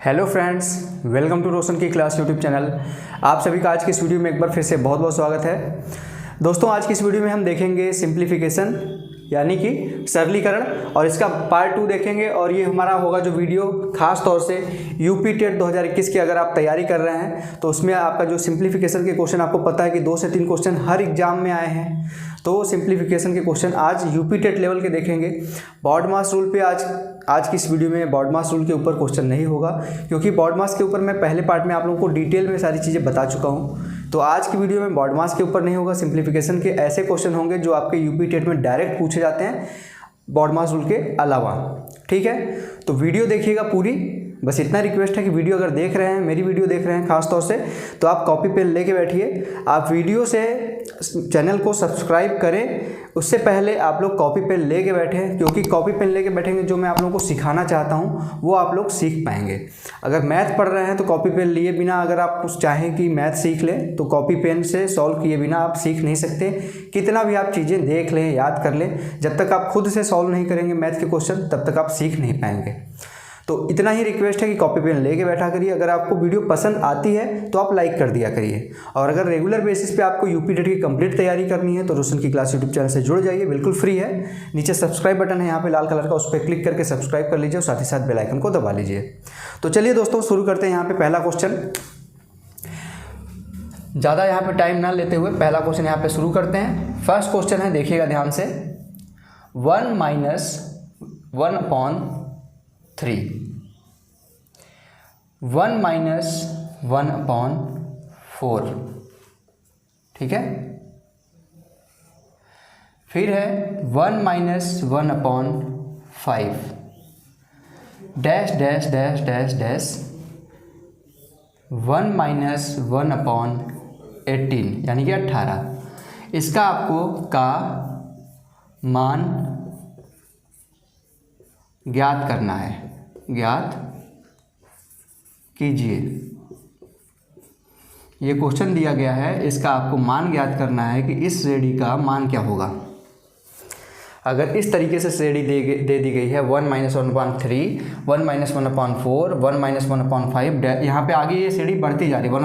Hello friends, welcome to रोशन की class YouTube channel. आप सभी का आज की इस वीडियो में एक बार फिर से बहुत बहुत स्वागत है। दोस्तों, आज की इस वीडियो में हम देखेंगे सिंप्लीफिकेशन यानी कि सरलीकरण, और इसका पार्ट 2 देखेंगे। और ये हमारा होगा जो वीडियो खास तौर से यूपी टेट 2021 की अगर आप तैयारी कर रहे हैं तो उसमें आपका जो सिंप्लीफिकेशन के क्वेश्चन, आपको पता है कि 2 से 3 क्वेश्चन हर एग्जाम में आए हैं, तो सिंप्लीफिकेशन के क्वेश्चन आज यूपी टेट लेवल के देखेंगे। बॉड मास रूल पे आज की इस वीडियो में बॉड मास रूल के ऊपर क्वेश्चन नहीं होगा, क्योंकि बॉड मास के ऊपर मैं पहले पार्ट में आप लोगों को डिटेल में सारी चीज़ें बता चुका हूँ। तो आज की वीडियो में बॉड मास के ऊपर नहीं होगा, सिंप्लीफिकेशन के ऐसे क्वेश्चन होंगे जो आपके यूपी टेट में डायरेक्ट पूछे जाते हैं बॉड मास रूल के अलावा। ठीक है, तो वीडियो देखिएगा पूरी। बस इतना रिक्वेस्ट है कि वीडियो अगर देख रहे हैं, मेरी वीडियो देख रहे हैं खास तौर से, तो आप कॉपी पेन लेके बैठिए। आप वीडियो से चैनल को सब्सक्राइब करें, उससे पहले आप लोग कॉपी पेन लेके बैठें, क्योंकि कॉपी पेन लेके बैठेंगे जो मैं आप लोगों को सिखाना चाहता हूं वो आप लोग सीख पाएंगे। अगर मैथ पढ़ रहे हैं तो कॉपी पेन लिए बिना, अगर आप कुछ चाहें कि मैथ सीख लें तो कॉपी पेन से सॉल्व किए बिना आप सीख नहीं सकते। कितना भी आप चीज़ें देख लें, याद कर लें, जब तक आप खुद से सॉल्व नहीं करेंगे मैथ के क्वेश्चन तब तक आप सीख नहीं पाएंगे। तो इतना ही रिक्वेस्ट है कि कॉपी पेन लेके बैठा करिए। अगर आपको वीडियो पसंद आती है तो आप लाइक कर दिया करिए, और अगर रेगुलर बेसिस पे आपको यूपी टेट की कंप्लीट तैयारी करनी है तो रोशन की क्लास यूट्यूब चैनल से जुड़ जाइए, बिल्कुल फ्री है। नीचे सब्सक्राइब बटन है यहाँ पे लाल कलर का, उस पर क्लिक करके सब्सक्राइब कर लीजिए और साथ ही साथ बेल आइकन को दबा लीजिए। तो चलिए दोस्तों शुरू करते हैं। यहाँ पे पहला क्वेश्चन, ज़्यादा यहाँ पे टाइम ना लेते हुए पहला क्वेश्चन यहाँ पे शुरू करते हैं। फर्स्ट क्वेश्चन है, देखिएगा ध्यान से। 1 - 1/3 1 - 1/4, ठीक है। फिर है 1 - 1/5 dash dash dash dash dash 1 - 1/18 यानी कि 18। इसका आपको का मान ज्ञात करना है, ज्ञात कीजिए। ये क्वेश्चन दिया गया है, इसका आपको मान ज्ञात करना है कि इस श्रेणी का मान क्या होगा। अगर इस तरीके से श्रेणी दे दी गई है 1 - 1/3, 1 - 1/4, 1 - 1/5, यहाँ पे आगे ये श्रेणी बढ़ती जा रही है, 1 -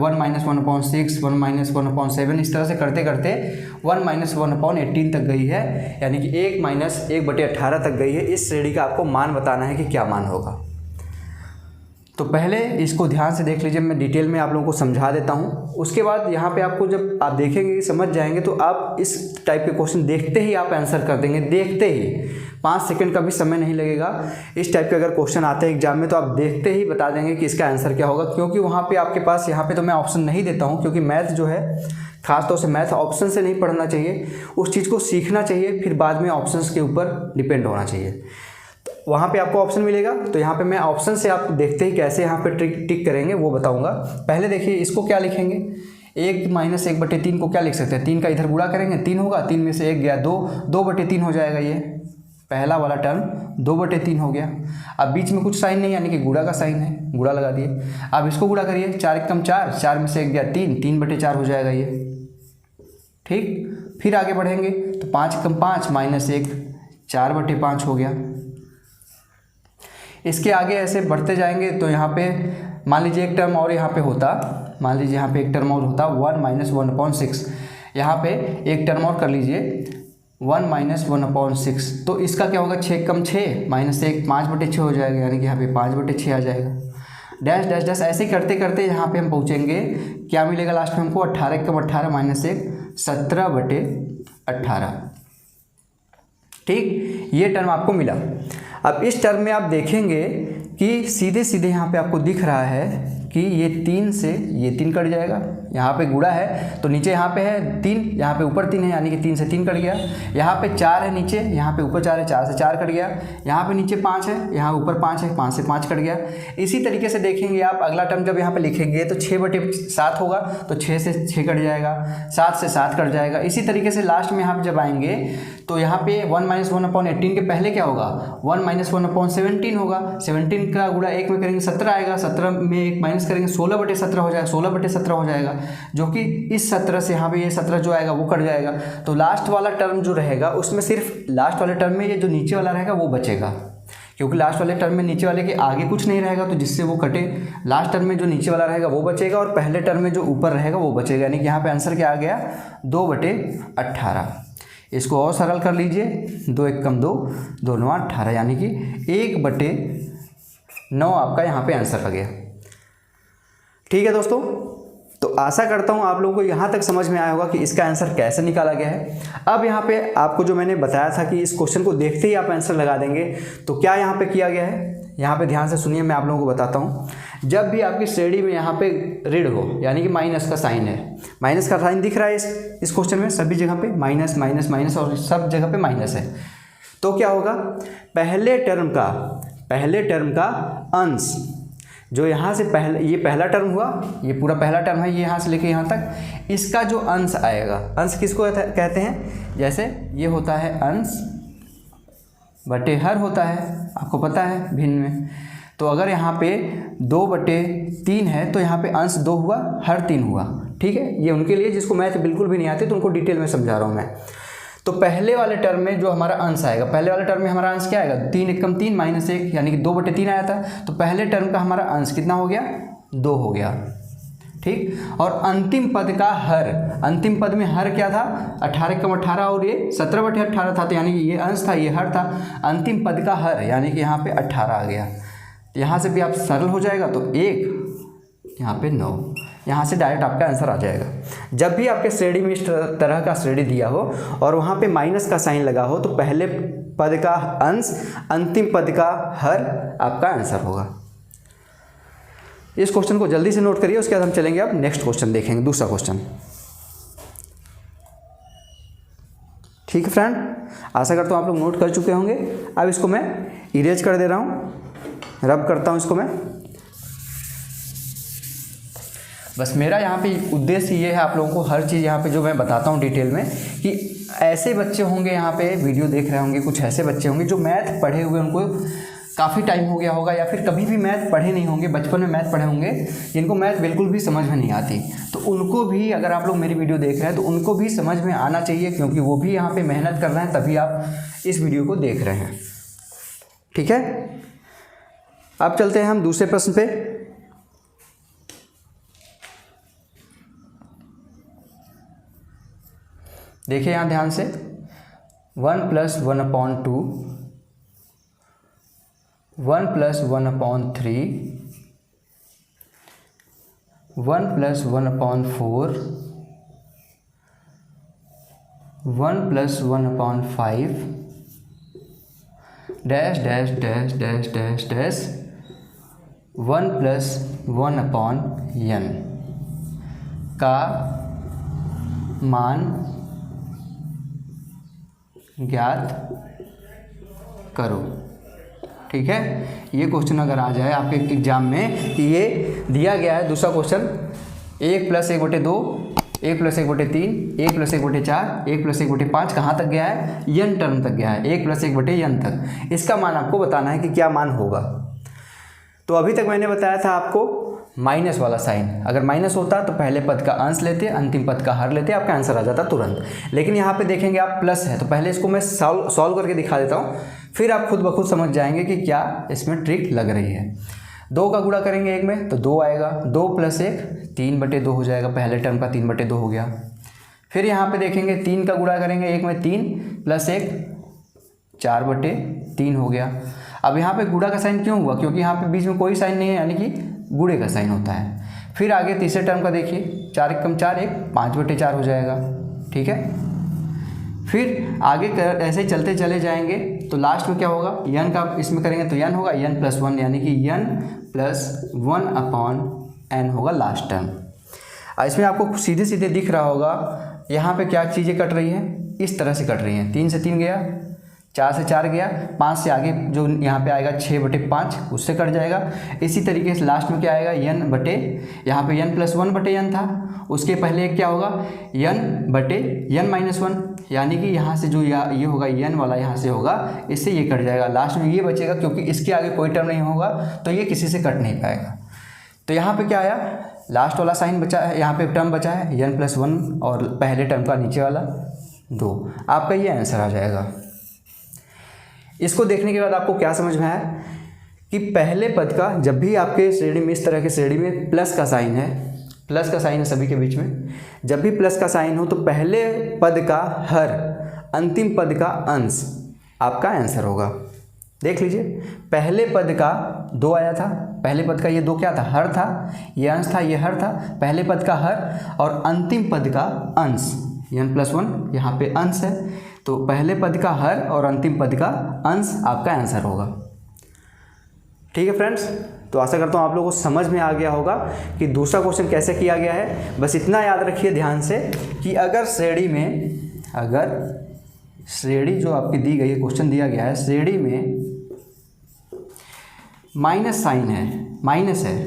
1/6, 1 - 1/7, इस तरह से करते करते 1 - 1/18 तक गई है, यानी कि 1 - 1/18 तक गई है। इस श्रेणी का आपको मान बताना है कि क्या मान होगा। तो पहले इसको ध्यान से देख लीजिए, मैं डिटेल में आप लोगों को समझा देता हूँ। उसके बाद यहाँ पे आपको जब आप देखेंगे, समझ जाएंगे, तो आप इस टाइप के क्वेश्चन देखते ही आप आंसर कर देंगे, देखते ही। 5 सेकंड का भी समय नहीं लगेगा। इस टाइप के अगर क्वेश्चन आते हैं एग्जाम में तो आप देखते ही बता देंगे कि इसका आंसर क्या होगा, क्योंकि वहाँ पर आपके पास, यहाँ पर तो मैं ऑप्शन नहीं देता हूँ, क्योंकि मैथ जो है खासतौर से मैथ ऑप्शन से नहीं पढ़ना चाहिए, उस चीज़ को सीखना चाहिए, फिर बाद में ऑप्शंस के ऊपर डिपेंड होना चाहिए। वहाँ पे आपको ऑप्शन मिलेगा, तो यहाँ पे मैं ऑप्शन से आप देखते ही कैसे यहाँ पे टिक करेंगे वो बताऊँगा। पहले देखिए, इसको क्या लिखेंगे, 1 - 1/3 को क्या लिख सकते हैं, 3 का इधर गुणा करेंगे, 3 होगा, 3 में से 1 गया 2, 2/3 हो जाएगा। ये पहला वाला टर्म 2/3 हो गया। अब बीच में कुछ साइन नहीं, यानी कि गुणा का साइन है, गुणा लगा दिए। अब इसको गुणा करिए, 4 × 4, 4 में से 1 गया 3, 3/4 हो जाएगा ये, ठीक। फिर आगे बढ़ेंगे तो 5 × 5 -1, 4/5 हो गया। इसके आगे ऐसे बढ़ते जाएंगे तो यहाँ पे मान लीजिए एक टर्म और यहाँ पे होता, मान लीजिए यहाँ पे एक टर्म और होता 1 - 1/6, यहाँ पे एक टर्म और कर लीजिए 1 - 1/6, तो इसका क्या होगा, 6 × 6 -1, 5/6 हो जाएगा, यानी कि यहाँ पे 5/6 आ जाएगा। डैश डैश डैश ऐसे ही करते करते यहाँ पे हम पहुँचेंगे, क्या मिलेगा लास्ट में हमको, 18 × 18 -1, 17/18, ठीक। ये टर्म आपको मिला। अब इस टर्म में आप देखेंगे कि सीधे सीधे यहाँ पे आपको दिख रहा है कि ये 3 से ये 3 कट जाएगा, यहाँ पे गुणा है तो नीचे यहाँ पे है 3, यहाँ पे ऊपर 3 है, यानी कि 3 से 3 कट गया। यहाँ पे 4 है नीचे, यहाँ पे ऊपर 4 है, 4 से 4 कट गया। यहाँ पे नीचे 5 है, यहाँ ऊपर 5 है, 5 से 5 कट गया। इसी तरीके से देखेंगे आप अगला टर्म जब यहाँ पे लिखेंगे तो 6/7 होगा, तो 6 से 6 कट जाएगा, 7 से 7 कट जाएगा। इसी तरीके से लास्ट में यहाँ पे जब आएंगे तो यहाँ पे 1 - 1/18 के पहले क्या होगा, 1 - 1/17 होगा। 17 का गुणा 1 में करेंगे 17 आएगा, 17 में 1 माइनस करेंगे 16/17 हो जाएगा, 16/17 हो जाएगा, जो कि इस 17 से यहाँ पे ये 17 जो आएगा वो कट जाएगा। तो लास्ट वाला टर्म जो रहेगा उसमें सिर्फ लास्ट वाले टर्म में ये जो नीचे वाला रहेगा वो बचेगा, क्योंकि लास्ट वाले टर्म में नीचे वाले के आगे कुछ नहीं रहेगा, तो जिससे वो कटे, लास्ट टर्म में जो नीचे वाला रहेगा वो बचेगा और पहले टर्म में जो ऊपर रहेगा वो बचेगा। यानी कि यहाँ पे आंसर क्या आ गया, 2/18। इसको और सरल कर लीजिए, 2 × 2 2 9 18, यानी कि 1/9 आपका यहाँ पे आंसर आ गया। ठीक है दोस्तों, तो आशा करता हूँ आप लोगों को यहाँ तक समझ में आया होगा कि इसका आंसर कैसे निकाला गया है। अब यहाँ पे आपको जो मैंने बताया था कि इस क्वेश्चन को देखते ही आप आंसर लगा देंगे, तो क्या यहाँ पे किया गया है, यहाँ पे ध्यान से सुनिए, मैं आप लोगों को बताता हूँ। जब भी आपकी श्रेणी में यहाँ पे ऋण हो, यानी कि माइनस का साइन है, माइनस का साइन दिख रहा है इस क्वेश्चन में, सभी जगह पे माइनस माइनस माइनस और सब जगह पे माइनस है, तो क्या होगा, पहले टर्म का अंश जो यहाँ से पहले, ये पहला टर्म हुआ, ये पूरा पहला टर्म है, ये यहाँ से लेके यहाँ तक, इसका जो अंश आएगा, अंश किसको कहते हैं, जैसे ये होता है अंश बटे हर होता है, आपको पता है भिन्न में। तो अगर यहाँ पे 2/3 है तो यहाँ पे अंश 2 हुआ, हर 3 हुआ। ठीक है, ये उनके लिए जिसको मैथ बिल्कुल भी नहीं आती तो उनको डिटेल में समझा रहा हूँ मैं। तो पहले वाले टर्म में जो हमारा अंश आएगा, पहले वाले टर्म में हमारा अंश क्या आएगा, 3 × 3 -1, यानी कि 2/3 आया था, तो पहले टर्म का हमारा अंश कितना हो गया, 2 हो गया। ठीक, और अंतिम पद का हर, अंतिम पद में हर क्या था, 18 × 18 और ये 17/18 था, तो यानी कि ये अंश था, ये हर था, अंतिम पद का हर यानी कि यहाँ पे 18 आ गया। यहाँ से भी आप सरल हो जाएगा, तो 1, यहाँ पे 9, यहाँ से डायरेक्ट आपका आंसर आ जाएगा। जब भी आपके श्रेणी में इस तरह का श्रेणी दिया हो और वहाँ पे माइनस का साइन लगा हो, तो पहले पद का अंश, अंतिम पद का हर आपका आंसर होगा। इस क्वेश्चन को जल्दी से नोट करिए, उसके बाद हम चलेंगे अब नेक्स्ट क्वेश्चन देखेंगे, दूसरा क्वेश्चन। ठीक है फ्रेंड, आशा करता हूँ आप लोग नोट कर चुके होंगे। अब इसको मैं इरेज कर दे रहा हूँ, रब करता हूँ इसको मैं। बस मेरा यहाँ पे उद्देश्य ये है आप लोगों को हर चीज़ यहाँ पे जो मैं बताता हूँ डिटेल में, कि ऐसे बच्चे होंगे यहाँ पे वीडियो देख रहे होंगे, कुछ ऐसे बच्चे होंगे जो मैथ पढ़े हुए, उनको काफ़ी टाइम हो गया होगा, या फिर कभी भी मैथ पढ़े नहीं होंगे, बचपन में मैथ पढ़े होंगे, जिनको मैथ बिल्कुल भी समझ में नहीं आती। तो उनको भी, अगर आप लोग मेरी वीडियो देख रहे हैं तो उनको भी समझ में आना चाहिए, क्योंकि वो भी यहाँ पे मेहनत कर रहे हैं, तभी आप इस वीडियो को देख रहे हैं। ठीक है, अब चलते हैं हम दूसरे प्रश्न पे। देखिए यहाँ ध्यान से, 1 + 1/2, 1 + 1/3, 1 + 1/4, 1 + 1/5, dash dash dash dash dash dash 1 + 1/n का मान ज्ञात करो। ठीक है, ये क्वेश्चन अगर आ जाए आपके एग्जाम में कि ये दिया गया है, दूसरा क्वेश्चन, 1 + 1/2, 1 + 1/3, 1 + 1/4, 1 + 1/5 कहाँ तक गया है, n टर्म तक गया है, 1 + 1/n तक। इसका मान आपको बताना है कि क्या मान होगा। तो अभी तक मैंने बताया था आपको माइनस वाला साइन, अगर माइनस होता तो पहले पद का अंश लेते, अंतिम पद का हर लेते, आपका आंसर आ जाता तुरंत। लेकिन यहाँ पे देखेंगे आप प्लस है, तो पहले इसको मैं सॉल्व करके दिखा देता हूँ, फिर आप खुद ब खुद समझ जाएंगे कि क्या इसमें ट्रिक लग रही है। 2 का गुणा करेंगे 1 में तो 2 आएगा, 2 + 1 3/2 हो जाएगा, पहले टर्म का 3/2 हो गया। फिर यहाँ पे देखेंगे 3 का गुणा करेंगे 1 में, 3 + 1 4/3 हो गया। अब यहाँ पे गुणा का साइन क्यों हुआ, क्योंकि यहाँ पे बीच में कोई साइन नहीं है, यानी कि गुणे का साइन होता है। फिर आगे तीसरे टर्म का देखिए, 4 × 4 1 5/4 हो जाएगा। ठीक है, फिर आगे ऐसे ही चलते चले जाएंगे, तो लास्ट में क्या होगा, n का इसमें करेंगे तो n होगा, n + 1, यानी कि n + 1/n होगा लास्ट टर्म। इसमें आपको सीधे सीधे दिख रहा होगा यहाँ पे क्या चीज़ें कट रही हैं, इस तरह से कट रही हैं। 3 से 3 गया, 4 से 4 गया, 5 से आगे जो यहाँ पे आएगा 6/5 उससे कट जाएगा। इसी तरीके से लास्ट में क्या आएगा, यहाँ पे n + 1/n था, उसके पहले क्या होगा, n/n - 1, यानी कि यहाँ से जो ये होगा n वाला यहाँ से होगा, इससे ये कट जाएगा, लास्ट में ये बचेगा, क्योंकि इसके आगे कोई टर्म नहीं होगा तो ये किसी से कट नहीं पाएगा। तो यहाँ पे क्या आया, लास्ट वाला साइन बचा है, यहाँ पे टर्म बचा है n + 1 और पहले टर्म का नीचे वाला 2, आपका ये आंसर आ जाएगा। इसको देखने के बाद आपको क्या समझ में आया कि पहले पद का जब भी आपके श्रेणी में इस तरह के श्रेणी में प्लस का साइन है, प्लस का साइन है सभी के बीच में, जब भी प्लस का साइन हो तो पहले पद का हर, अंतिम पद का अंश आपका आंसर होगा। देख लीजिए, पहले पद का 2 आया था, पहले पद का ये 2 क्या था, हर था, ये अंश था, ये हर था, पहले पद का हर और अंतिम पद का अंश n+1 यहाँ पे अंश है, तो पहले पद का हर और अंतिम पद का अंश आपका आंसर होगा। ठीक है फ्रेंड्स, तो आशा करता हूँ आप लोगों को समझ में आ गया होगा कि दूसरा क्वेश्चन कैसे किया गया है। बस इतना याद रखिए ध्यान से कि अगर श्रेणी जो आपकी दी गई है, क्वेश्चन दिया गया है, श्रेणी में माइनस साइन है, माइनस है,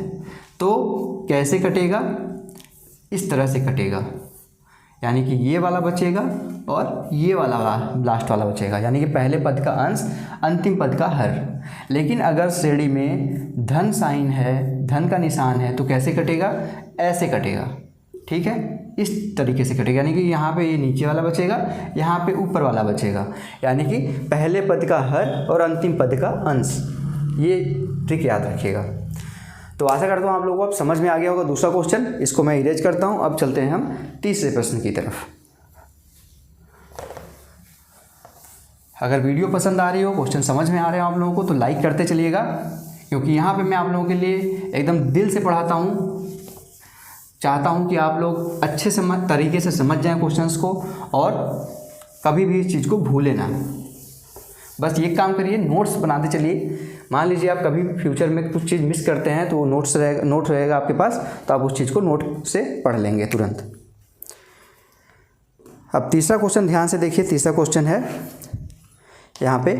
तो कैसे कटेगा, इस तरह से कटेगा, यानी कि ये वाला बचेगा और ये वाला लास्ट वाला बचेगा, यानी कि पहले पद का अंश, अंतिम पद का हर। लेकिन अगर श्रेणी में धन साइन है, धन का निशान है, तो कैसे कटेगा, ऐसे कटेगा। ठीक है, इस तरीके से कटेगा, यानी कि यहाँ पे ये नीचे वाला बचेगा, यहाँ पे ऊपर वाला बचेगा, यानी कि पहले पद का हर और अंतिम पद का अंश। ये ट्रिक याद रखिएगा। तो आशा करता हूँ आप लोगों को अब समझ में आ गया होगा दूसरा क्वेश्चन। इसको मैं इरेज करता हूँ। अब चलते हैं हम तीसरे प्रश्न की तरफ। अगर वीडियो पसंद आ रही हो, क्वेश्चन समझ में आ रहे हो आप लोगों को, तो लाइक करते चलिएगा, क्योंकि यहाँ पे मैं आप लोगों के लिए एकदम दिल से पढ़ाता हूँ। चाहता हूँ कि आप लोग अच्छे तरीके से समझ जाएं क्वेश्चंस को और कभी भी इस चीज़ को भूलें ना। बस ये काम करिए, नोट्स बनाते चलिए। मान लीजिए आप कभी फ्यूचर में कुछ चीज़ मिस करते हैं तो नोट रहेगा आपके पास, तो आप उस चीज़ को नोट से पढ़ लेंगे तुरंत। अब तीसरा क्वेश्चन ध्यान से देखिए। तीसरा क्वेश्चन है यहाँ पे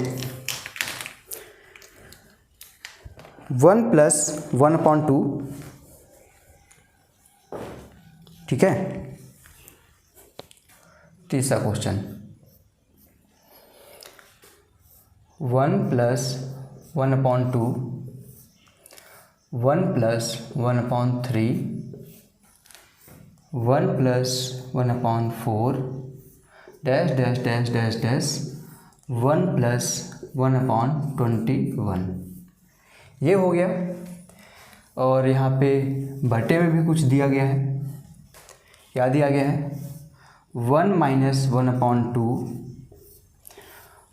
1 + 1/2, ठीक है। तीसरा question 1 + 1/2, 1 + 1/3, 1 + 1/4 dash dash dash dash dash 1 + 1/21। ये हो गया। और यहाँ पे बटे में भी कुछ दिया गया है। क्या दिया गया है, 1 - 1/2,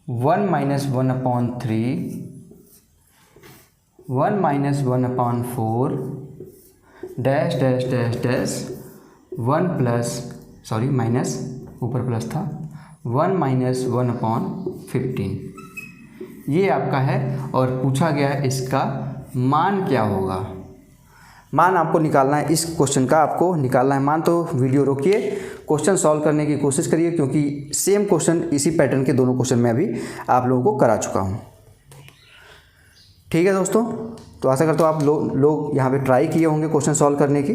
1 - 1/3, 1 - 1/4 dash dash dash dash 1 plus, sorry minus, ऊपर प्लस था, 1 - 1/15। ये आपका है और पूछा गया है इसका मान क्या होगा। मान आपको निकालना है, इस क्वेश्चन का आपको निकालना है मान। तो वीडियो रोकिए, क्वेश्चन सॉल्व करने की कोशिश करिए, क्योंकि सेम क्वेश्चन, इसी पैटर्न के दोनों क्वेश्चन मैं अभी आप लोगों को करा चुका हूँ। ठीक है दोस्तों, तो आशा करता हूँ आप लोग यहाँ पे ट्राई किए होंगे क्वेश्चन सॉल्व करने की।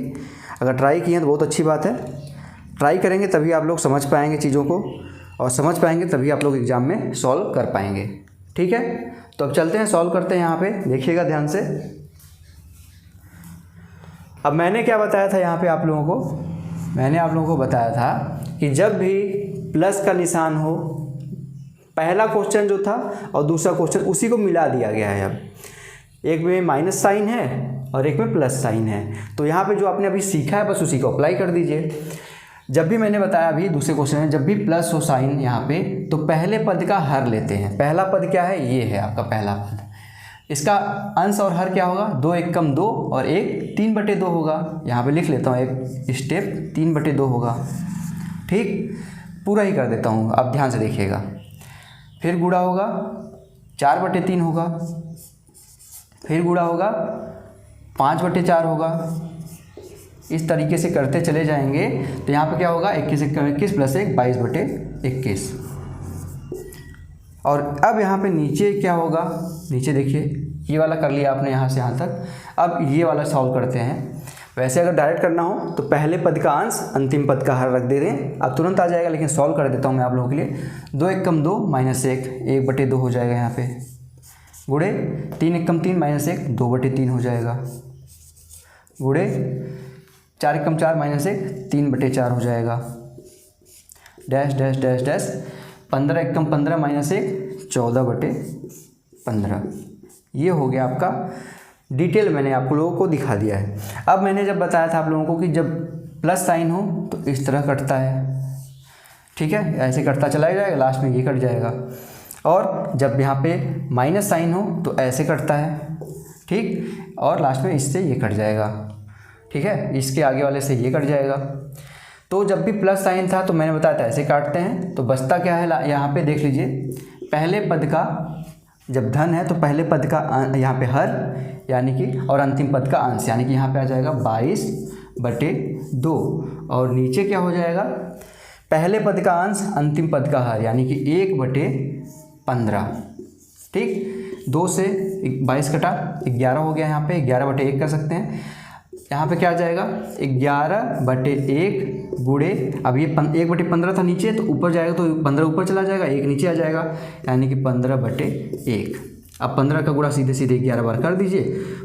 अगर ट्राई किए हैं तो बहुत अच्छी बात है। ट्राई करेंगे तभी आप लोग समझ पाएंगे चीज़ों को, और समझ पाएंगे तभी आप लोग एग्ज़ाम में सॉल्व कर पाएंगे। ठीक है, तो अब चलते हैं सॉल्व करते हैं। यहाँ पे देखिएगा ध्यान से। अब मैंने क्या बताया था यहाँ पे आप लोगों को, मैंने आप लोगों को बताया था कि जब भी प्लस का निशान हो, पहला क्वेश्चन जो था और दूसरा क्वेश्चन उसी को मिला दिया गया है। अब एक में माइनस साइन है और एक में प्लस साइन है, तो यहाँ पे जो आपने अभी सीखा है बस उसी को अप्लाई कर दीजिए। जब भी मैंने बताया अभी दूसरे क्वेश्चन में, जब भी प्लस हो साइन यहाँ पे, तो पहले पद का हर लेते हैं। पहला पद क्या है, ये है आपका पहला पद। इसका अंश और हर क्या होगा, 2 × 1 = 2 और 1 3/2 होगा। यहाँ पे लिख लेता हूँ एक स्टेप, 3/2 होगा। ठीक, पूरा ही कर देता हूँ, अब ध्यान से देखिएगा। फिर गुणा होगा, 4/3 होगा, फिर गुणा होगा, 5/4 होगा। इस तरीके से करते चले जाएंगे तो यहाँ पे क्या होगा, 21 × 21 + 1 22/21। और अब यहाँ पे नीचे क्या होगा, नीचे देखिए, ये वाला कर लिया आपने यहाँ से यहाँ तक। अब ये वाला सॉल्व करते हैं। वैसे अगर डायरेक्ट करना हो तो पहले पद का अंश, अंतिम पद का हर रख दे दें, अब तुरंत आ जाएगा, लेकिन सॉल्व कर देता हूँ मैं आप लोगों के लिए। 2 × 1 = 2 -1 1/2 हो जाएगा यहाँ पे, गुणे 3 × 3 -1 2/3 हो जाएगा, गुणे 4 × 4 -1 3/4 हो जाएगा, डैश डैश डैश डैश 15 × 15 -1 14/15। ये हो गया आपका डिटेल, मैंने आप लोगों को दिखा दिया है। अब मैंने जब बताया था आप लोगों को कि जब प्लस साइन हो तो इस तरह कटता है, ठीक है, ऐसे कटता चला जाएगा, लास्ट में ये कट जाएगा। और जब यहाँ पे माइनस साइन हो तो ऐसे कटता है, ठीक, और लास्ट में इससे ये कट जाएगा, ठीक है, इसके आगे वाले से ये कट जाएगा। तो जब भी प्लस साइन था तो मैंने बताया था ऐसे काटते हैं। तो बचता क्या है, यहाँ पे देख लीजिए, पहले पद का जब धन है तो पहले पद का यहाँ पे हर यानी कि, और अंतिम पद का अंश यानी कि यहाँ पे आ जाएगा 22/2, और नीचे क्या हो जाएगा, पहले पद का अंश अंतिम पद का हर यानी कि 1/15, ठीक। 2 से 22 कटा 11 हो गया, यहाँ पे 11/1 कर सकते हैं। यहाँ पे क्या आ जाएगा 11/1 गुणे, अब ये 1/15 था नीचे, तो ऊपर जाएगा तो 15 ऊपर चला जाएगा, 1 नीचे आ जाएगा, यानी कि 15/1। अब 15 का गुणा सीधे सीधे 11 बार कर दीजिए,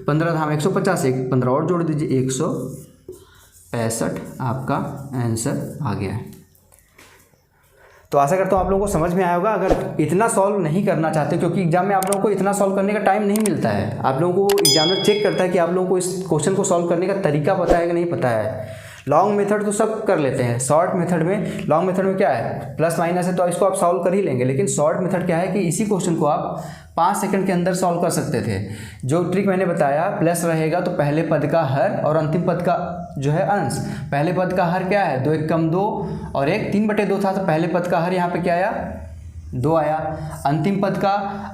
15 था 150, 15 और जोड़ दीजिए, 165 आपका आंसर आ गया है। तो आशा करता हूँ आप लोगों को समझ में आया होगा। अगर इतना सॉल्व नहीं करना चाहते, क्योंकि एग्जाम में आप लोगों को इतना सॉल्व करने का टाइम नहीं मिलता है, आप लोगों को एग्जामिनर चेक करता है कि आप लोगों को इस क्वेश्चन को सॉल्व करने का तरीका पता है कि नहीं पता है। लॉन्ग मेथड तो सब कर लेते हैं, शॉर्ट मेथड में, लॉन्ग मेथड में क्या है, प्लस माइनस है तो इसको आप सॉल्व कर ही लेंगे, लेकिन शॉर्ट मेथड क्या है कि इसी क्वेश्चन को आप 5 सेकंड के अंदर सॉल्व कर सकते थे। जो ट्रिक मैंने बताया, प्लस रहेगा तो पहले पद का हर और अंतिम पद का जो है अंश। पहले पद का हर क्या है, 2 1 कम 2 और 1 3/2 था, तो पहले पद का हर यहाँ पे क्या आया, 2 आया। अंतिम पद का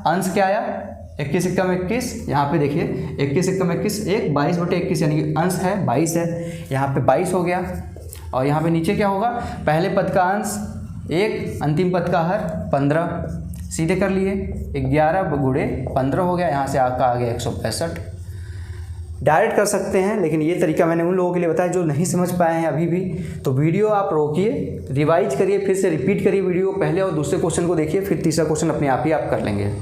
अंश क्या आया, 21 1 कम 21, यहाँ पे देखिए 21 1 कम 21, 1 22/21 यानी कि अंश है 22 है, यहाँ पे 22 हो गया। और यहाँ पे नीचे क्या होगा, पहले पद का अंश 1, अंतिम पद का हर 15, सीधे कर लिए, 11 गुणे 15 हो गया, यहाँ से आपका आ गया 165। डायरेक्ट कर सकते हैं, लेकिन ये तरीका मैंने उन लोगों के लिए बताया जो नहीं समझ पाए हैं अभी भी। तो वीडियो आप रोकिए, रिवाइज करिए, फिर से रिपीट करिए वीडियो, पहले और दूसरे क्वेश्चन को देखिए, फिर तीसरा क्वेश्चन अपने आप ही आप कर लेंगे।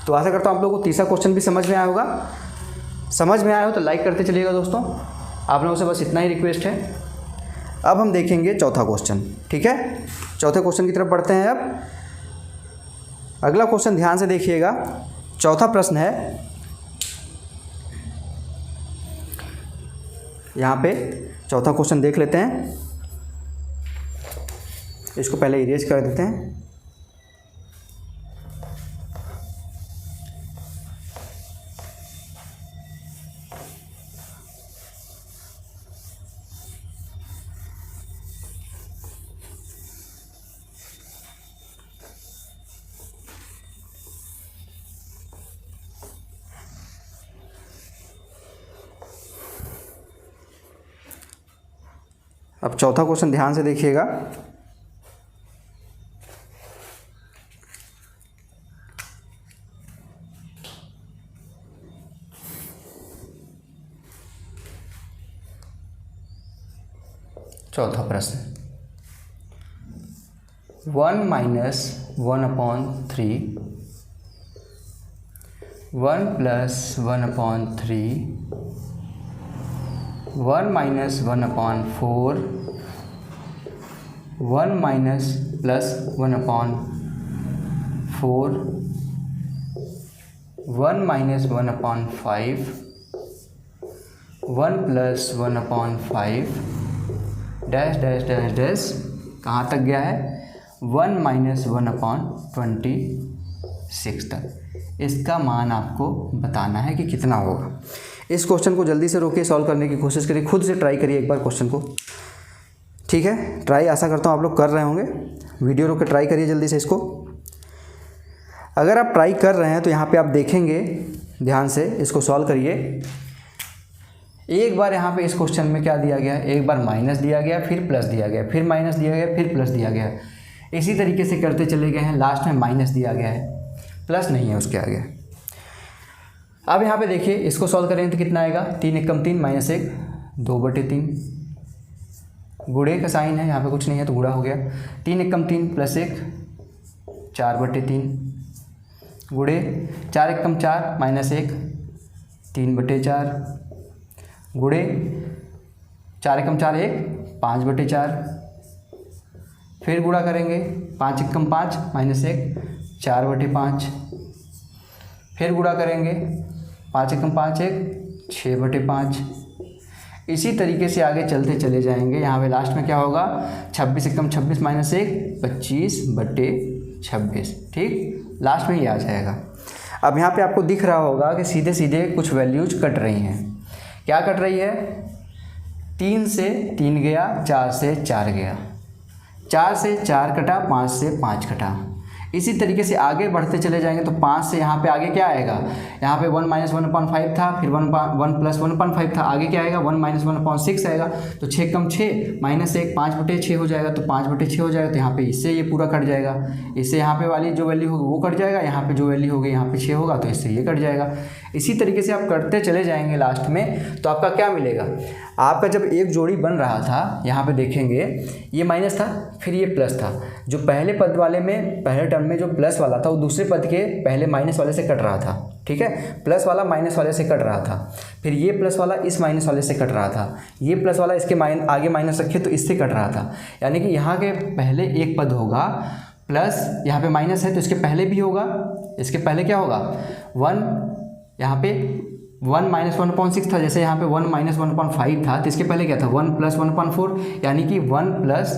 तो आशा करता हूँ आप लोगों को तीसरा क्वेश्चन भी समझ में आया होगा। समझ में आया हो तो लाइक करते चलिएगा दोस्तों, आप लोगों से बस इतना ही रिक्वेस्ट है। अब हम देखेंगे चौथा क्वेश्चन, ठीक है, चौथे क्वेश्चन की तरफ बढ़ते हैं। अब अगला क्वेश्चन ध्यान से देखिएगा, चौथा प्रश्न है, यहाँ पे चौथा क्वेश्चन देख लेते हैं, इसको पहले इरेज कर देते हैं। अब चौथा क्वेश्चन ध्यान से देखिएगा, चौथा प्रश्न 1 - 1/3 1 + 1/3 1 - 1/4 1 - +1/4 1 - 1/5 1 + 1/5 डैश डैश डैश डैश, कहाँ तक गया है, 1 - 1/26 तक। इसका मान आपको बताना है कि कितना होगा। इस क्वेश्चन को जल्दी से रोकिए, सॉल्व करने की कोशिश करिए, खुद से ट्राई करिए एक बार क्वेश्चन को, ठीक है। ट्राई आशा करता हूँ आप लोग कर रहे होंगे, वीडियो रोक के ट्राई करिए जल्दी से इसको। अगर आप ट्राई कर रहे हैं तो यहाँ पे आप देखेंगे, ध्यान से इसको सॉल्व करिए। एक बार यहाँ पे इस क्वेश्चन में क्या दिया गया, एक बार माइनस दिया गया, फिर प्लस दिया गया, फिर माइनस दिया गया, फिर प्लस दिया गया, इसी तरीके से करते चले गए हैं। लास्ट में माइनस दिया गया है, प्लस नहीं है उसके आगे। अब यहाँ पे देखिए, इसको सॉल्व करेंगे तो कितना आएगा, 3 1 3 -1 2/3, गुणे का साइन है, यहाँ पे कुछ नहीं है तो गुणा हो गया। 3 1 3 + 1 4/3, गुणे 4 1 4 -1 3/4, गुणे 4 1 4 1 5/4, फिर गुणा करेंगे 5 1 5 -1 4/5, फिर गुणा करेंगे 5 एकम 5 एक 6/5। इसी तरीके से आगे चलते चले जाएंगे। यहाँ पे लास्ट में क्या होगा, 26 एकम 26 माइनस 1 25/26। ठीक, लास्ट में ये आ जाएगा। अब यहाँ पे आपको दिख रहा होगा कि सीधे सीधे कुछ वैल्यूज कट रही हैं। क्या कट रही है, 3 से 3 गया, 4 से 4 गया, 4 से 4 कटा, 5 से 5 कटा। इसी तरीके से आगे बढ़ते चले जाएंगे तो 5 से यहाँ पे आगे क्या आएगा, यहाँ पे 1 - 1/5 था, फिर 1 + 1/5 था, आगे क्या आएगा 1 - 1/6 आएगा। तो 6 कम 6 माइनस 1 5/6 हो जाएगा। तो 5/6 हो जाएगा तो यहाँ पे इससे ये पूरा कट जाएगा। इससे यहाँ पे वाली जो वैल्यू होगी वो कट जाएगा, यहाँ पे जो वैल्यू होगी यहाँ पे 6 होगा तो इससे ये कट जाएगा। इसी तरीके से आप करते चले जाएंगे लास्ट में तो आपका क्या मिलेगा, आपका जब एक जोड़ी बन रहा था यहाँ पे देखेंगे ये माइनस था फिर ये प्लस था। जो पहले पद वाले में पहले टर्म में जो प्लस वाला था वो दूसरे पद के पहले माइनस वाले से कट रहा था। ठीक है, प्लस वाला माइनस वाले से कट रहा था, फिर ये प्लस वाला इस माइनस वाले से कट रहा था, ये प्लस वाला इसके आगे माइनस रखे तो इससे कट रहा था। यानी कि यहाँ के पहले एक पद होगा प्लस, यहाँ पे माइनस है तो इसके पहले भी होगा, इसके पहले क्या होगा 1, यहाँ पे 1 - 1/6 था, जैसे यहाँ पे 1 - 1/5 था तो इसके पहले क्या था 1 + 1/4, यानी कि 1 +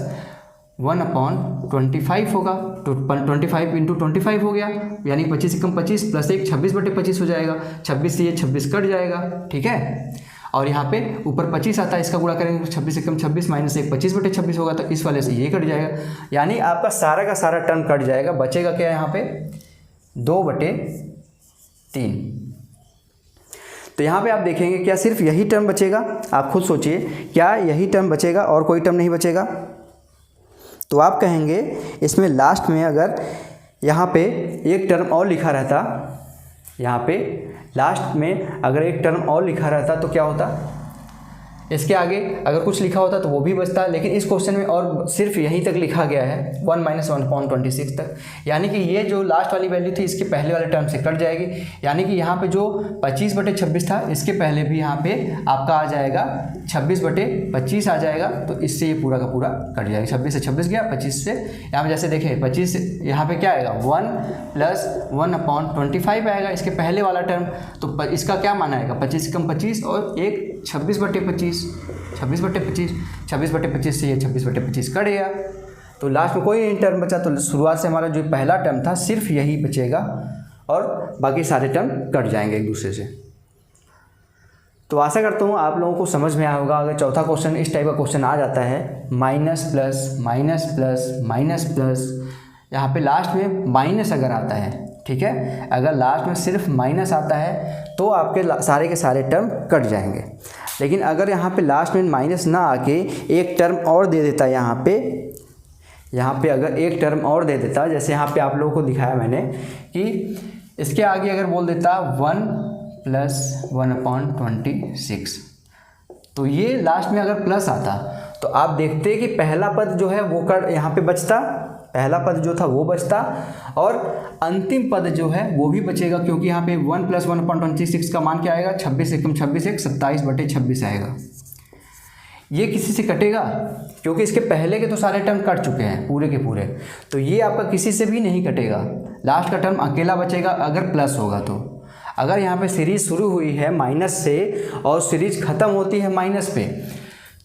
1/25 होगा। तो 25 × 25 हो गया, यानी 25 एकम 25 प्लस 1 26/25 हो जाएगा। 26 से ये 26 कट जाएगा। ठीक है, और यहाँ पे ऊपर 25 आता है, इसका गुणा करेंगे तो 26 एकम 26 माइनस 1 25/26 होगा, तो इस वाले से ये कट जाएगा। यानी आपका सारा का सारा टर्म कट जाएगा। बचेगा क्या यहाँ पे 2/3। तो यहाँ पे आप देखेंगे क्या सिर्फ यही टर्म बचेगा, आप खुद सोचिए क्या यही टर्म बचेगा और कोई टर्म नहीं बचेगा। तो आप कहेंगे इसमें लास्ट में अगर यहाँ पे एक टर्म और लिखा रहता, यहाँ पे लास्ट में अगर एक टर्म और लिखा रहता तो क्या होता, इसके आगे अगर कुछ लिखा होता तो वो भी बचता, लेकिन इस क्वेश्चन में और सिर्फ यहीं तक लिखा गया है 1 - 1/26 तक। यानी कि ये जो लास्ट वाली वैल्यू थी इसके पहले वाले टर्म से कट जाएगी। यानी कि यहाँ पे जो 25/26 था इसके पहले भी यहाँ पे आपका आ जाएगा 26/25 आ जाएगा। तो इससे ये पूरा का पूरा कट जाएगा। 26 से 26 गया, 25 से यहाँ पे जैसे देखें 25 यहाँ पे क्या आएगा 1 + 1/25 आएगा इसके पहले वाला टर्म। तो इसका क्या मान आएगा 25 एकम 25 और एक 26/25 26/25 से ये 26/25 कट गया। तो लास्ट में कोई नहीं टर्म बचा। तो शुरुआत से हमारा जो पहला टर्म था सिर्फ यही बचेगा और बाकी सारे टर्म कट जाएंगे एक दूसरे से। तो आशा करता हूँ आप लोगों को समझ में आया होगा। अगर चौथा क्वेश्चन इस टाइप का क्वेश्चन आ जाता है minus plus minus plus minus plus, यहाँ पे लास्ट में माइनस अगर आता है, ठीक है, अगर लास्ट में सिर्फ माइनस आता है तो आपके सारे के सारे टर्म कट जाएंगे। लेकिन अगर यहाँ पे लास्ट में माइनस ना आके एक टर्म और दे देता, यहाँ पे अगर एक टर्म और दे देता, जैसे यहाँ पे आप लोगों को दिखाया मैंने कि इसके आगे अगर बोल देता 1 + 1/26, तो ये लास्ट में अगर प्लस आता तो आप देखते कि पहला पद जो है वो कट यहाँ पे बचता, पहला पद जो था वो बचता और अंतिम पद जो है वो भी बचेगा, क्योंकि यहाँ पे 1 + 1/26 का मान क्या आएगा 26 एकम 26 एक 27/26 आएगा। ये किसी से कटेगा क्योंकि इसके पहले के तो सारे टर्म कट चुके हैं पूरे के पूरे, तो ये आपका किसी से भी नहीं कटेगा। लास्ट का टर्म अकेला बचेगा अगर प्लस होगा तो। अगर यहाँ पे सीरीज शुरू हुई है माइनस से और सीरीज ख़त्म होती है माइनस पे,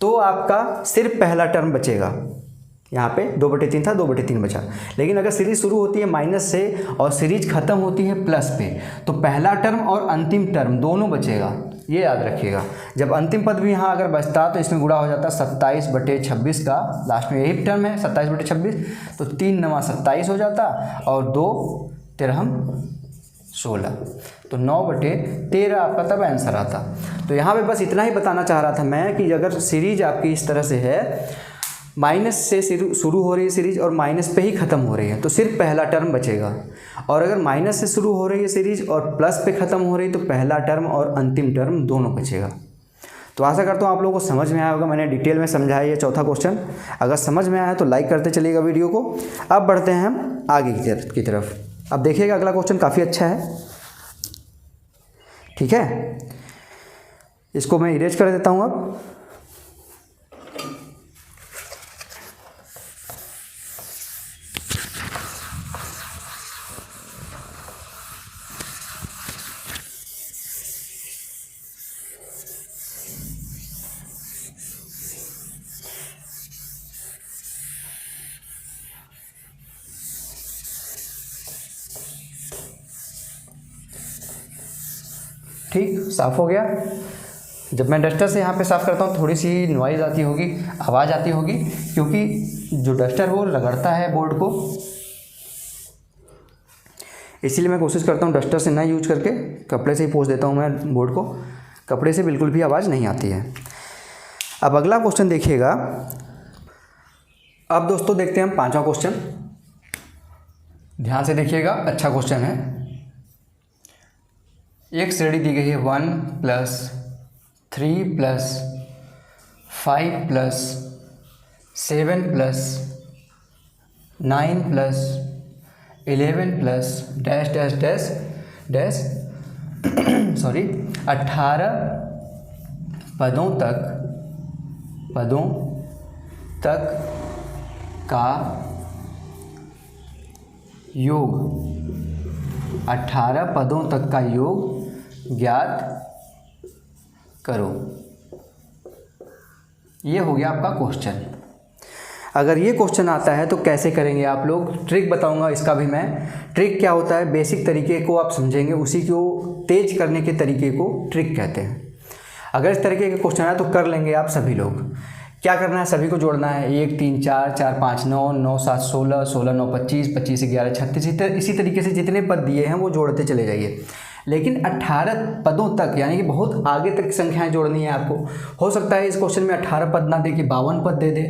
तो आपका सिर्फ पहला टर्म बचेगा। यहाँ पे 2/3 था, 2/3 बचा। लेकिन अगर सीरीज शुरू होती है माइनस से और सीरीज ख़त्म होती है प्लस पे, तो पहला टर्म और अंतिम टर्म दोनों बचेगा। ये याद रखिएगा। जब अंतिम पद भी यहाँ अगर बचता तो इसमें गुणा हो जाता 27/26 का, लास्ट में यही टर्म है 27/26, तो 3 × 9 = 27 हो जाता और 2 × 13 = 16, तो 9/13 आपका तब आंसर आता। तो यहाँ पे बस इतना ही बताना चाह रहा था मैं कि अगर सीरीज आपकी इस तरह से है, माइनस से शुरू हो रही है सीरीज और माइनस पे ही ख़त्म हो रही है, तो सिर्फ पहला टर्म बचेगा। और अगर माइनस से शुरू हो रही है सीरीज और प्लस पे ख़त्म हो रही है तो पहला टर्म और अंतिम टर्म दोनों बचेगा। तो आशा करता हूँ आप लोगों को समझ में आया होगा। मैंने डिटेल में समझाया ये चौथा क्वेश्चन। अगर समझ में आया तो लाइक करते चलिएगा वीडियो को। अब बढ़ते हैं हम आगे की तरफ। अब देखिएगा अगला क्वेश्चन काफ़ी अच्छा है, ठीक है। इसको मैं इरेज कर देता हूँ अब। ठीक, साफ़ हो गया। जब मैं डस्टर से यहाँ पे साफ़ करता हूँ थोड़ी सी नॉइज़ आती होगी, आवाज़ आती होगी, क्योंकि जो डस्टर वो रगड़ता है बोर्ड को, इसीलिए मैं कोशिश करता हूँ डस्टर से ना यूज करके कपड़े से ही पोंछ देता हूँ मैं बोर्ड को। कपड़े से बिल्कुल भी आवाज़ नहीं आती है। अब अगला क्वेश्चन देखिएगा। अब दोस्तों देखते हैं हम 5वां क्वेश्चन। ध्यान से देखिएगा, अच्छा क्वेश्चन है। एक श्रेणी दी गई है 1 + 3 + 5 + 7 + 9 + 11 + डैश डैश डैश डैश 18 पदों तक का योग, 18 पदों तक का योग ज्ञात करो। ये हो गया आपका क्वेश्चन। अगर ये क्वेश्चन आता है तो कैसे करेंगे आप लोग, ट्रिक बताऊंगा इसका भी मैं। ट्रिक क्या होता है, बेसिक तरीके को आप समझेंगे, उसी को तेज करने के तरीके को ट्रिक कहते हैं। अगर इस तरीके के क्वेश्चन है तो कर लेंगे आप सभी लोग। क्या करना है, सभी को जोड़ना है। 1 3 4 4 5 9 9 7 16 16 9 25 25 11 36, इसी तरीके से जितने पद दिए हैं वो जोड़ते चले जाइए। लेकिन 18 पदों तक यानी कि बहुत आगे तक संख्याएं जोड़नी है आपको। हो सकता है इस क्वेश्चन में 18 पद ना दे के 52 पद दे दे,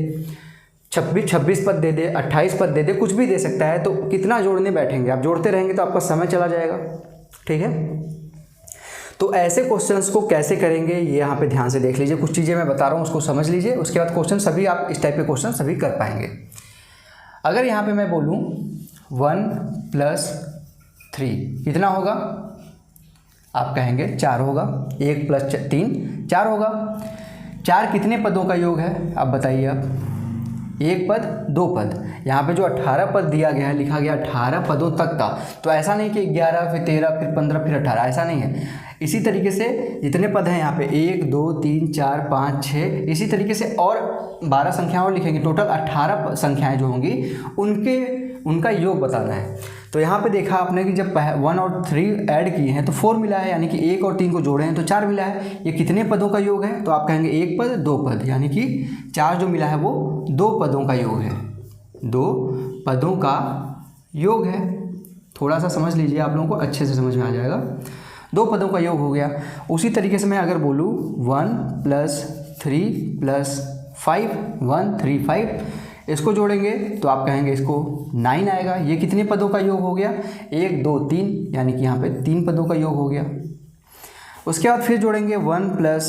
26 पद दे दे, 28 पद दे दे, कुछ भी दे सकता है। तो कितना जोड़ने बैठेंगे आप, जोड़ते रहेंगे तो आपका समय चला जाएगा। ठीक है, तो ऐसे क्वेश्चंस को कैसे करेंगे ये यहाँ पे ध्यान से देख लीजिए। कुछ चीज़ें मैं बता रहा हूँ उसको समझ लीजिए, उसके बाद क्वेश्चन सभी आप इस टाइप के क्वेश्चन सभी कर पाएंगे। अगर यहाँ पे मैं बोलूँ 1 + 3 कितना होगा, आप कहेंगे 4 होगा। 1 + 3 4 होगा। 4 कितने पदों का योग है आप बताइए। आप 1 पद 2 पद, यहाँ पे जो 18 पद दिया गया है, लिखा गया 18 पदों तक का, तो ऐसा नहीं कि 11 फिर 13 फिर 15 फिर 18, ऐसा नहीं है। इसी तरीके से जितने पद हैं यहाँ पे 1 2 3 4 5 6, इसी तरीके से और 12 संख्याएं और लिखेंगे। टोटल 18 संख्याएं जो होंगी उनका योग बताना है। तो यहाँ पे देखा आपने कि जब 1 और 3 ऐड किए हैं तो 4 मिला है, यानी कि 1 और 3 को जोड़े हैं तो 4 मिला है। ये कितने पदों का योग है, तो आप कहेंगे 1 पद 2 पद, यानी कि 4 जो मिला है वो 2 पदों का योग है। 2 पदों का योग है। थोड़ा सा समझ लीजिए, आप लोगों को अच्छे से समझ में आ जाएगा। 2 पदों का योग हो गया। उसी तरीके से मैं अगर बोलूँ 1 + 3 + 5 1 3 5, इसको जोड़ेंगे तो आप कहेंगे इसको 9 आएगा। ये कितने पदों का योग हो गया, 1 2 3, यानी कि यहाँ पे 3 पदों का योग हो गया। उसके बाद फिर जोड़ेंगे 1 +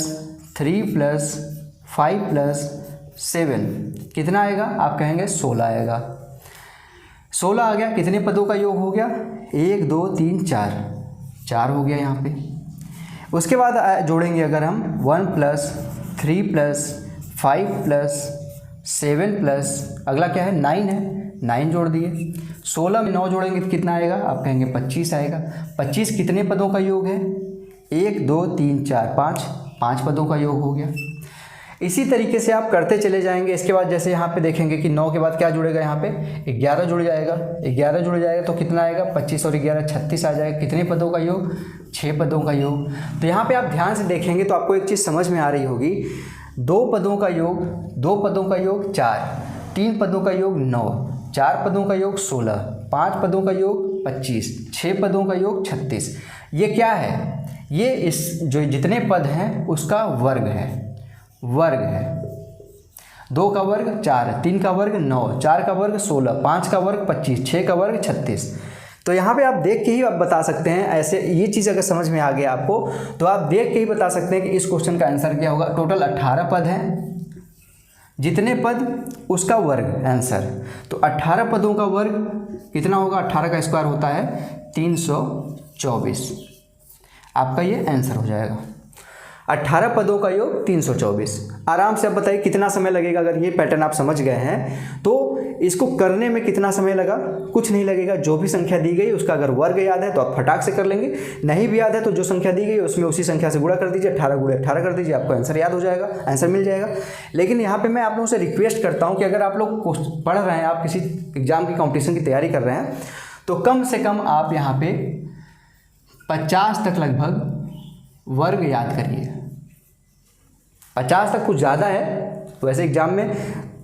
3 + 5 + 7, कितना आएगा, आप कहेंगे 16 आएगा। 16 आ गया। कितने पदों का योग हो गया, 1 2 3 4, 4 हो गया यहाँ पे। उसके बाद जोड़ेंगे अगर हम 1 + 3 + 5 + 7 + अगला क्या है 9 है, 9 जोड़ दिए। 16 में 9 जोड़ेंगे तो कितना आएगा, आप कहेंगे 25 आएगा। 25 कितने पदों का योग है, 1 2 3 4 5, 5 पदों का योग हो गया। इसी तरीके से आप करते चले जाएंगे। इसके बाद जैसे यहाँ पे देखेंगे कि 9 के बाद क्या जुड़ेगा, यहाँ पे 11 जुड़ जाएगा। 11 जुड़ जाएगा तो कितना आएगा, 25 और 11 36 आ जाएगा। कितने पदों का योग, 6 पदों का योग। तो यहाँ पे आप ध्यान से देखेंगे तो आपको एक चीज़ समझ में आ रही होगी। 2 पदों का योग 2 पदों का योग 4, 3 पदों का योग 9, 4 पदों का योग 16, 5 पदों का योग 25, 6 पदों का योग 36। ये क्या है, ये इस जो जितने पद हैं उसका वर्ग है। 2 का वर्ग 4, 3 का वर्ग 9, 4 का वर्ग 16, 5 का वर्ग 25, 6 का वर्ग 36। तो यहाँ पे आप देख के ही आप बता सकते हैं। ऐसे ये चीज़ अगर समझ में आ गया आपको तो आप देख के ही बता सकते हैं कि इस क्वेश्चन का आंसर क्या होगा। टोटल 18 पद हैं, जितने पद उसका वर्ग आंसर। तो 18 पदों का वर्ग कितना होगा, 18 का स्क्वायर होता है 324। आपका ये आंसर हो जाएगा। 18 पदों का योग 324। आराम से आप बताइए कितना समय लगेगा। अगर ये पैटर्न आप समझ गए हैं तो इसको करने में कितना समय लगा, कुछ नहीं लगेगा। जो भी संख्या दी गई उसका अगर वर्ग याद है तो आप फटाक से कर लेंगे, नहीं भी याद है तो जो संख्या दी गई उसमें उसी संख्या से गुणा कर दीजिए, 18 × 18 कर दीजिए, आपको आंसर याद हो जाएगा, आंसर मिल जाएगा। लेकिन यहाँ पर मैं आप लोगों से रिक्वेस्ट करता हूँ कि अगर आप लोग पढ़ रहे हैं, आप किसी एग्जाम की कॉम्पिटिशन की तैयारी कर रहे हैं, तो कम से कम आप यहाँ पे 50 तक लगभग वर्ग याद करिए। 50 तक कुछ ज़्यादा है वैसे एग्जाम में,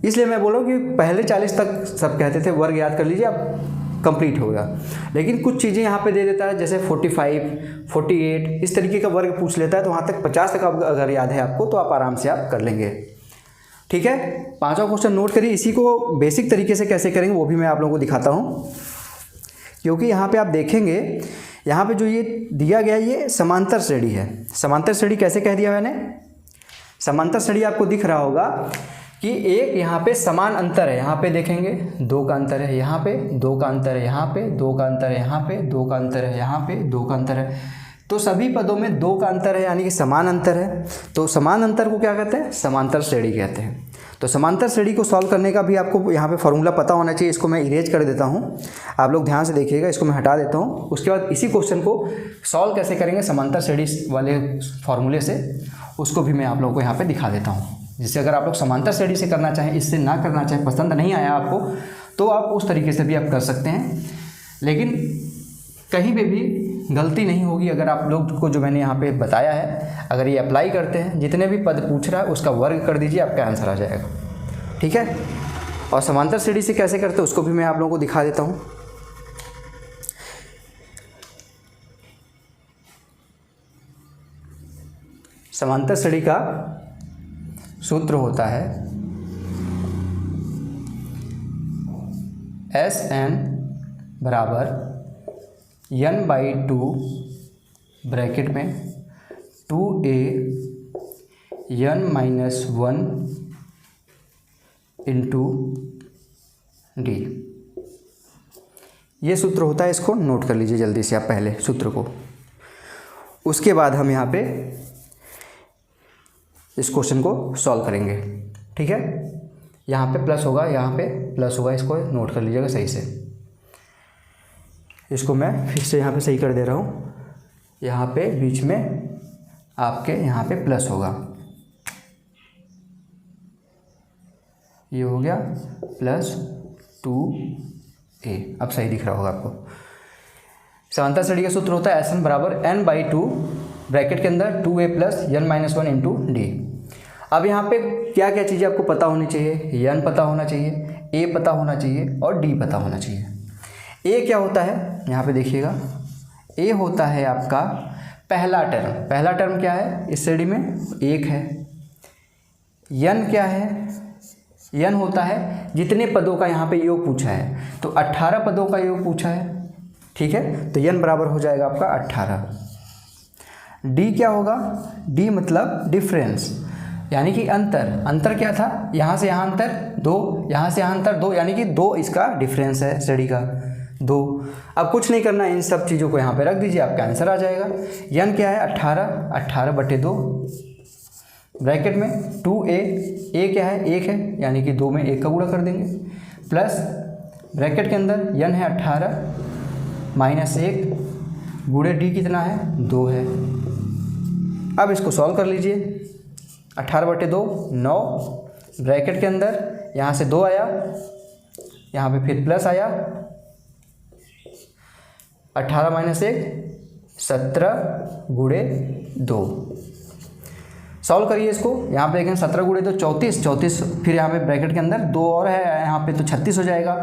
इसलिए मैं बोल रहा हूँ कि पहले 40 तक सब कहते थे वर्ग याद कर लीजिए, आप कंप्लीट होगा। लेकिन कुछ चीज़ें यहाँ पे दे देता है, जैसे 45, 48 इस तरीके का वर्ग पूछ लेता है, तो वहाँ तक 50 तक अगर याद है आपको तो आप आराम से आप कर लेंगे। ठीक है, 5वां क्वेश्चन नोट करिए। इसी को बेसिक तरीके से कैसे करेंगे वो भी मैं आप लोगों को दिखाता हूँ, क्योंकि यहाँ पे आप देखेंगे यहाँ पे जो ये दिया गया ये समांतर श्रेणी है। समांतर श्रेणी कैसे कह दिया मैंने? समांतर श्रेणी आपको दिख रहा होगा कि एक यहाँ पे समान अंतर है, यहाँ पे देखेंगे 2 का अंतर है, यहाँ पे 2 का अंतर है, यहाँ पे 2 का अंतर है, यहाँ पे 2 का अंतर है, यहाँ पे 2 का अंतर है, तो सभी पदों में 2 का अंतर है, यानी कि समान अंतर है। तो समान अंतर को क्या कहते हैं? समांतर श्रेणी कहते हैं। तो समांतर श्रेणी को सॉल्व करने का भी आपको यहाँ पे फॉर्मूला पता होना चाहिए। इसको मैं इरेज कर देता हूँ, आप लोग ध्यान से देखिएगा, इसको मैं हटा देता हूँ। उसके बाद इसी क्वेश्चन को सॉल्व कैसे करेंगे समांतर श्रेणी वाले फॉर्मूले से, उसको भी मैं आप लोगों को यहाँ पे दिखा देता हूँ। जिससे अगर आप लोग समांतर श्रेणी से करना चाहें, इससे ना करना चाहें, पसंद नहीं आया आपको, तो आप उस तरीके से भी आप कर सकते हैं। लेकिन कहीं पे भी गलती नहीं होगी अगर आप लोग को जो मैंने यहाँ पे बताया है, अगर ये अप्लाई करते हैं, जितने भी पद पूछ रहा है उसका वर्ग कर दीजिए, आपका आंसर आ जाएगा। ठीक है, और समांतर श्रेणी से कैसे करते हैं उसको भी मैं आप लोगों को दिखा देता हूँ। समांतर श्रेणी का सूत्र होता है Sn बराबर n/2 ब्रैकेट में 2a n-1 इंटू d। ये सूत्र होता है, इसको नोट कर लीजिए जल्दी से आप पहले सूत्र को। उसके बाद हम यहाँ पे इस क्वेश्चन को सॉल्व करेंगे। ठीक है, यहाँ पे प्लस होगा, यहाँ पे प्लस होगा, इसको नोट कर लीजिएगा सही से। इसको मैं फिर से यहाँ पे सही कर दे रहा हूँ। यहाँ पे बीच में आपके यहाँ पे प्लस होगा, ये हो गया प्लस 2a। अब सही दिख रहा होगा आपको। समांतर श्रेणी का सूत्र होता है Sn बराबर n/2 ब्रैकेट के अंदर 2a plus n-1 into d। अब यहाँ पे क्या क्या चीज़ें आपको पता होनी चाहिए? n पता होना चाहिए, a पता होना चाहिए और d पता होना चाहिए। a क्या होता है यहाँ पे देखिएगा, a होता है आपका पहला टर्म। पहला टर्म क्या है इस श्रेणी में? 1 है। n क्या है? n होता है जितने पदों का यहाँ पे योग पूछा है, तो 18 पदों का योग पूछा है। ठीक है, तो n बराबर हो जाएगा आपका 18। d क्या होगा? d मतलब डिफरेंस, यानी कि अंतर। अंतर क्या था? यहाँ से यहाँ अंतर 2, यहाँ से यहाँ अंतर 2, यानी कि 2 इसका डिफरेंस है श्रेणी का 2। अब कुछ नहीं करना, इन सब चीज़ों को यहाँ पे रख दीजिए, आपका आंसर आ जाएगा। n क्या है? 18/2 ब्रैकेट में 2a, a क्या है? 1 है, यानी कि 2 में 1 का गुणा कर देंगे, प्लस ब्रैकेट के अंदर n है 18 माइनस 1 गुणे d कितना है? 2 है। अब इसको सॉल्व कर लीजिए। 18/2 9 ब्रैकेट के अंदर यहाँ से 2 आया, यहाँ पे फिर प्लस आया, 18 माइनस 1 17 गुणे 2। सॉल्व करिए इसको। यहाँ पे देखें 17 गुणे 2 34, फिर यहाँ पे ब्रैकेट के अंदर 2 और है, यहाँ पे तो 36 हो जाएगा।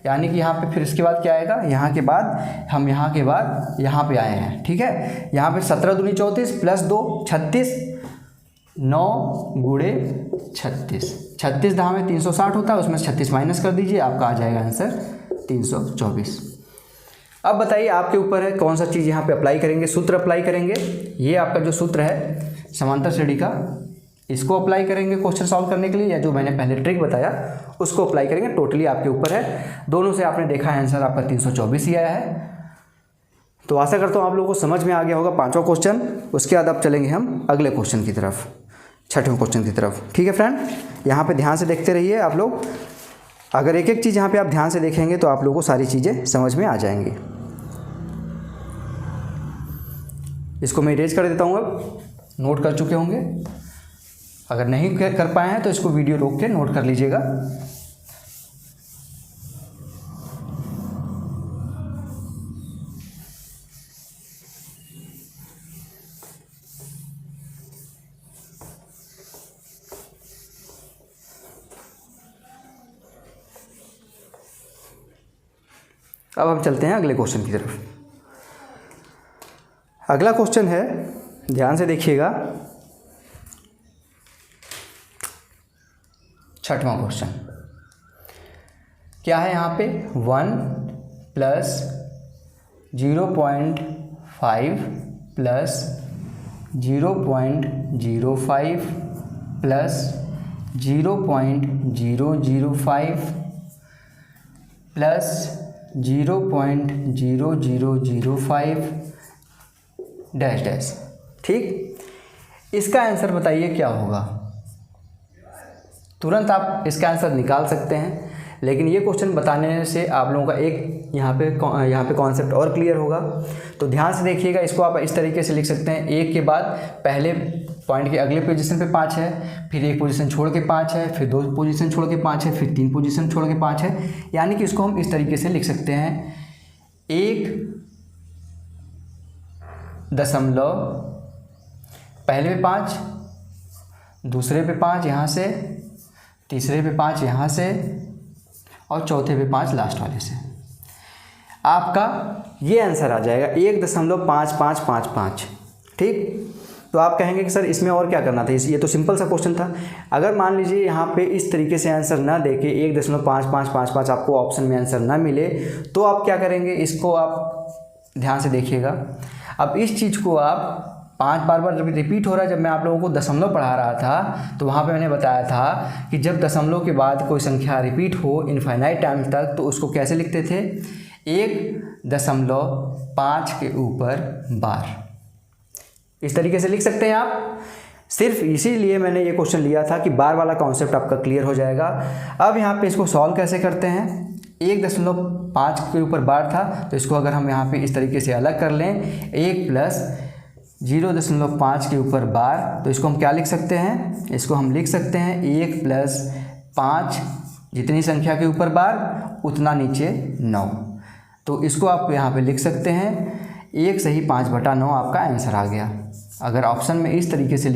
यानी कि यहाँ पे फिर इसके बाद क्या आएगा? यहाँ के बाद हम यहाँ के बाद यहाँ पे आए हैं। ठीक है, यहाँ पे 17 दूनी 34 प्लस 2 36, 9 गुणे 36, 36 दहा में 360 होता है, उसमें 36 माइनस कर दीजिए, आपका आ जाएगा आंसर 324। अब बताइए आपके ऊपर है कौन सा चीज़ यहाँ पे अप्लाई करेंगे, सूत्र अप्लाई करेंगे। ये आपका जो सूत्र है समांतर श्रेणी का, इसको अप्लाई करेंगे क्वेश्चन सॉल्व करने के लिए, या जो मैंने पहले ट्रिक बताया उसको अप्लाई करेंगे। टोटली आपके ऊपर है, दोनों से आपने देखा है आंसर आपका 324 ही आया है। तो आशा करता हूँ आप लोगों को समझ में आ गया होगा 5वां क्वेश्चन। उसके बाद अब चलेंगे हम अगले क्वेश्चन की तरफ, 6वें क्वेश्चन की तरफ। ठीक है फ्रेंड, यहाँ पे ध्यान से देखते रहिए आप लोग। अगर एक एक चीज़ यहाँ पे आप ध्यान से देखेंगे तो आप लोगों को सारी चीज़ें समझ में आ जाएंगी। इसको मैं इरेज कर देता हूँ। अब नोट कर चुके होंगे, अगर नहीं कर पाए हैं तो इसको वीडियो रोक के नोट कर लीजिएगा। अब हम चलते हैं अगले क्वेश्चन की तरफ। अगला क्वेश्चन है, ध्यान से देखिएगा, 6वां क्वेश्चन। क्या है यहाँ पे 1 + 0.5 + 0.05 + 0.005 + 0.0005 डैश डैश। ठीक, इसका आंसर बताइए क्या होगा। तुरंत आप इसका आंसर निकाल सकते हैं, लेकिन ये क्वेश्चन बताने से आप लोगों का एक यहाँ पे कॉन्सेप्ट और क्लियर होगा। तो ध्यान से देखिएगा, इसको आप इस तरीके से लिख सकते हैं, एक के बाद पहले पॉइंट के अगले पोजीशन पे 5 है, फिर एक पोजीशन छोड़ के 5 है, फिर 2 पोजीशन छोड़ के 5 है, फिर 3 पोजीशन छोड़ के 5 है। यानी कि इसको हम इस तरीके से लिख सकते हैं, 1 पहले पे 5, दूसरे पे 5 यहाँ से, तीसरे पे 5 यहाँ से और चौथे पे 5 लास्ट वाले से। आपका ये आंसर आ जाएगा 1.5555। ठीक, तो आप कहेंगे कि सर इसमें और क्या करना था, ये तो सिंपल सा क्वेश्चन था। अगर मान लीजिए यहाँ पे इस तरीके से आंसर ना देके 1.5555 आपको ऑप्शन में आंसर ना मिले, तो आप क्या करेंगे, इसको आप ध्यान से देखिएगा। अब इस चीज़ को आप 5 बार रिपीट हो रहा है। जब मैं आप लोगों को दशमलव पढ़ा रहा था तो वहाँ पे मैंने बताया था कि जब दशमलव के बाद कोई संख्या रिपीट हो इनफाइनाइट टाइम तक, तो उसको कैसे लिखते थे, 1.5 के ऊपर बार, इस तरीके से लिख सकते हैं आप। सिर्फ इसीलिए मैंने ये क्वेश्चन लिया था कि बार वाला कॉन्सेप्ट आपका क्लियर हो जाएगा। अब यहाँ पे इसको सॉल्व कैसे करते हैं, 1.5 के ऊपर बार था, तो इसको अगर हम यहाँ पे इस तरीके से अलग कर लें, 1 + 0.5 के ऊपर बार, तो इसको हम क्या लिख सकते हैं, इसको हम लिख सकते हैं 1 + 5, जितनी संख्या के ऊपर बार उतना नीचे 9। तो इसको आप यहाँ पे लिख सकते हैं 1 सही 5/9 आपका आंसर आ गया। अगर ऑप्शन में इस तरीके से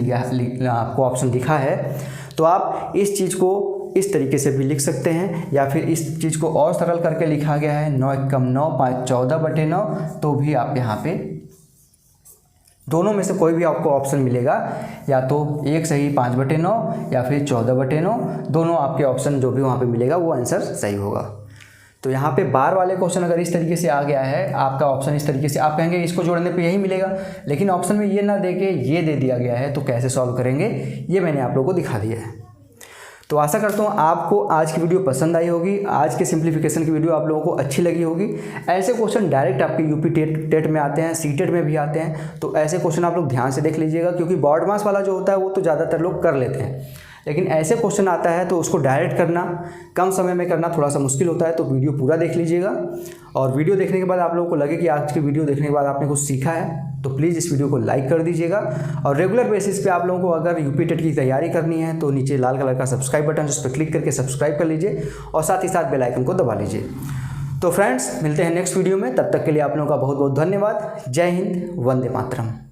आपको ऑप्शन दिखा है, तो आप इस चीज़ को इस तरीके से भी लिख सकते हैं, या फिर इस चीज़ को और सरल करके लिखा गया है 9 × 9 = 5 14/9, तो भी आप यहाँ पे दोनों में से कोई भी आपको ऑप्शन मिलेगा, या तो 1 सही 5/9 या फिर 14/9, दोनों आपके ऑप्शन जो भी वहाँ पे मिलेगा वो आंसर सही होगा। तो यहाँ पे बार वाले क्वेश्चन अगर इस तरीके से आ गया है, आपका ऑप्शन इस तरीके से, आप कहेंगे इसको जोड़ने पे यही मिलेगा, लेकिन ऑप्शन में ये ना दे के ये दे दिया गया है, तो कैसे सॉल्व करेंगे ये मैंने आप लोगों को दिखा दिया है। तो आशा करता हूँ आपको आज की वीडियो पसंद आई होगी, आज के सिंप्लीफिकेशन की वीडियो आप लोगों को अच्छी लगी होगी। ऐसे क्वेश्चन डायरेक्ट आपके यूपी टेट में आते हैं, सीटेट में भी आते हैं, तो ऐसे क्वेश्चन आप लोग ध्यान से देख लीजिएगा, क्योंकि बोर्ड मास वाला जो होता है वो तो ज़्यादातर लोग कर लेते हैं, लेकिन ऐसे क्वेश्चन आता है तो उसको डायरेक्ट करना, कम समय में करना थोड़ा सा मुश्किल होता है। तो वीडियो पूरा देख लीजिएगा, और वीडियो देखने के बाद आप लोगों को लगे कि आज की वीडियो देखने के बाद आपने कुछ सीखा है, तो प्लीज़ इस वीडियो को लाइक कर दीजिएगा। और रेगुलर बेसिस पे आप लोगों को अगर यूपी टेट की तैयारी करनी है तो नीचे लाल कलर का सब्सक्राइब बटन, उस पर क्लिक करके सब्सक्राइब कर लीजिए, और साथ ही साथ बेल आइकन को दबा लीजिए। तो फ्रेंड्स, मिलते हैं नेक्स्ट वीडियो में, तब तक के लिए आप लोगों का बहुत बहुत धन्यवाद। जय हिंद, वंदे मातरम।